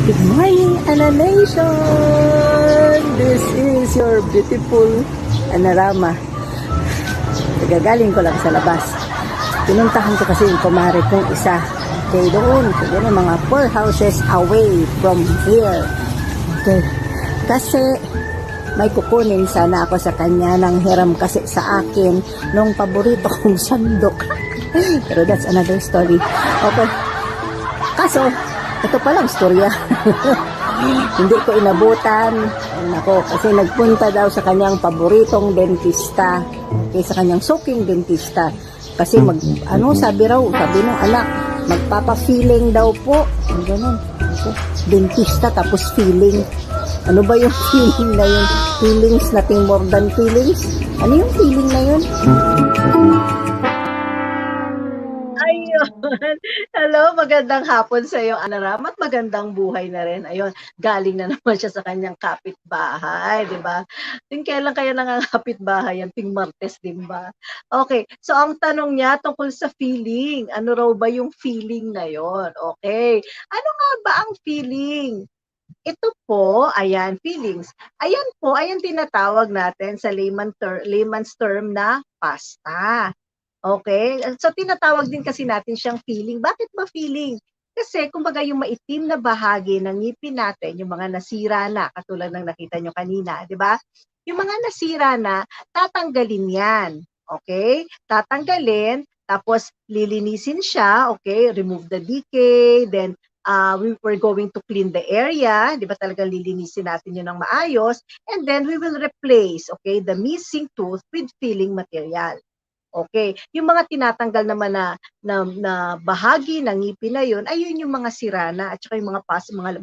Good morning, Ana Nation! This is your beautiful Anarama. Nagagaling ko lang sa labas. Pinuntahan ko kasi yung kumare kong isa. Okay, doon. Siguro mga 4 houses away from here. Okay. Kasi may kukunin sana ako sa kanya ng hiram kasi sa akin nung paborito kong sandok. Pero that's another story. Okay. Kaso, ito palang storya. Hindi ko inabutan. Nako, kasi nagpunta daw sa kanyang paboritong dentista. Okay, sa kanyang suking dentista. Kasi sabi nung anak, magpapa-feeling daw po. Ganun. So, dentista tapos feeling. Ano ba yung feeling na yun? Feelings, nothing more than feelings? Ano yung feeling na yun? Ayun. Hello, magandang hapon sa iyo, Anaram, at magandang buhay na rin. Ayun, galing na naman siya sa kanyang kapitbahay, di ba? Ting kailan kaya nangangapit bahay yan? Ting Martes din ba? Okay, so ang tanong niya tungkol sa feeling. Ano raw ba yung feeling na yon? Okay, ano nga ba ang feeling? Ito po, ayan, feelings. Ayan po, ayan tinatawag natin sa layman's term na pasta. Okay? So, tinatawag din kasi natin siyang feeling. Bakit ba feeling? Kasi, kumbaga, yung maitim na bahagi ng ngipin natin, yung mga nasira na, katulad ng nakita nyo kanina, di ba? Yung mga nasira na, tatanggalin yan. Okay? Tatanggalin, tapos lilinisin siya, okay? Remove the decay, then we're going to clean the area, di ba talagang lilinisin natin yun ng maayos, and then we will replace, okay, the missing tooth with filling material. Okay, yung mga tinatanggal naman na bahagi ng ngipin na yun, ayun yung mga sirana at saka yung mga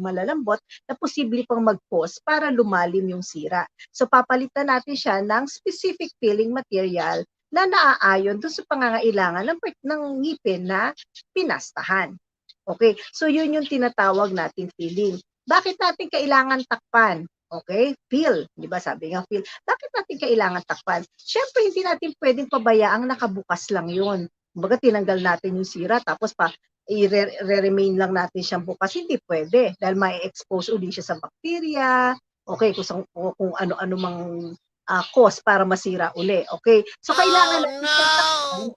malalambot na posible pang mag-cause para lumalim yung sira. So papalitan natin siya ng specific filling material na naaayon doon sa pangangailangan ng ngipin na pinastahan. Okay, so yun yung tinatawag nating filling. Bakit natin kailangan takpan? Okay? Feel. Di ba sabi nga feel? Bakit natin kailangan takpan? Siyempre, hindi natin pwedeng pabayaang nakabukas lang yun. Kumbaga, tinanggal natin yung sira, tapos i-remain lang natin siyang bukas. Hindi pwede. Dahil may-expose ulit siya sa bacteria, okay, kung ano-ano mang cause para masira uli. Okay? So, kailangan natin siyang takpan.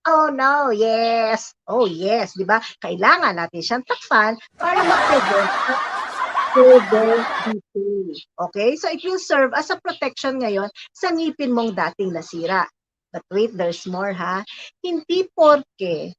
Oh no, yes. Oh yes, di ba? Kailangan natin siyang takpan para ma-prevent further decay. Okay? So it will serve as a protection ngayon sa ngipin mong dating nasira. But wait, there's more ha. Hindi porke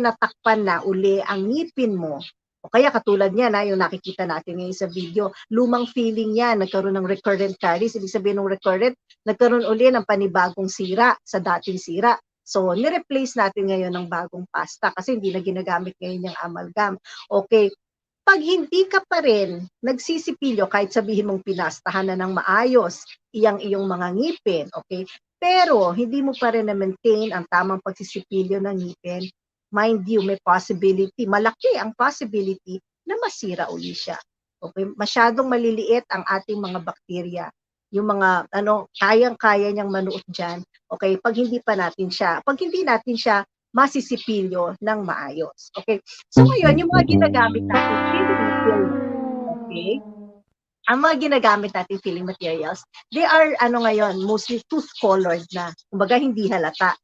natakpan na uli ang ngipin mo. O kaya katulad niya na yung nakikita natin ngayon sa video, lumang feeling niya, nagkaroon ng recurrent caries. Ibig sabihin ng recurrent, nagkaroon uli ng panibagong sira sa dating sira. So, ni-replace natin ngayon ng bagong pasta kasi hindi na ginagamit ngayon yung amalgam. Okay, pag hindi ka pa rin nagsisipilyo, kahit sabihin mong pinastahan na ng maayos iyong mga ngipin, okay? Pero hindi mo pa rin na-maintain ang tamang pagsisipilyo ng ngipin, mind you, may possibility, malaki ang possibility na masira uli siya. Okay? Masyadong maliliit ang ating mga bakterya. Yung mga kayang-kaya niyang manuot diyan. Okay? Pag hindi natin siya masisipilyo ng maayos. Okay? So ngayon, yung mga ginagamit natin filling materials, okay? Ang mga ginagamit natin filling materials, they are ngayon, mostly tooth-colored na. Kumbaga, hindi halata.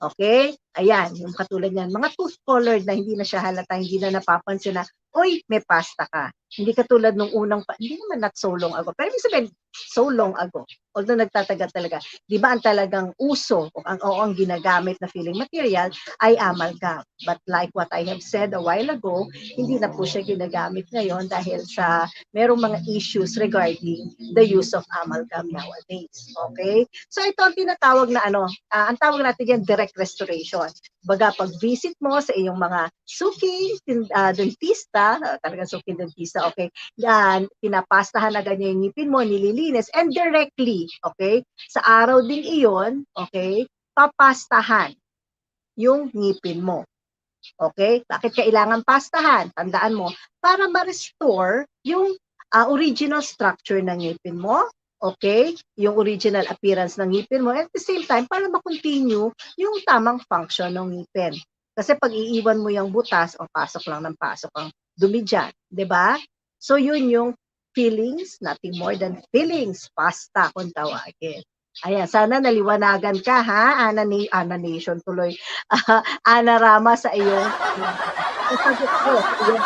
Okay? Ayan, yung katulad niyan. Mga tooth-colored na hindi na siya halata, hindi na napapansin na, oy, may pasta ka. Hindi katulad nung hindi naman not so long ago. Pero ibig sabihin, so long ago. Although nagtatagal talaga. Di ba ang talagang uso o ang ginagamit na filling material ay amalgam. But like what I have said a while ago, hindi na po siya ginagamit ngayon dahil sa merong mga issues regarding the use of amalgam nowadays. Okay? So ito ang tinatawag na ang tawag natin yan direct restoration. Baga pag visit mo sa iyong mga suking dentista, talagang suking dentista, okay, pinapastahan na ganyan yung ngipin mo, nililinis, and directly, okay, sa araw din iyon, okay, papastahan yung ngipin mo. Okay? Bakit kailangan pastahan? Tandaan mo, para ma-restore yung original structure ng ngipin mo, okay? Yung original appearance ng ngipin mo, at the same time, para ma-continue yung tamang function ng ngipin. Kasi pag iiwan mo yung butas, pasok lang ng pasok ang dumi diyan, 'di ba? So yun yung feelings, nothing more than feelings, pasta kung tawagin. Ayan, sana naliwanagan ka ha, Ana Nation tuloy, Ana Rama sa iyong, sa sagot ko sa iyong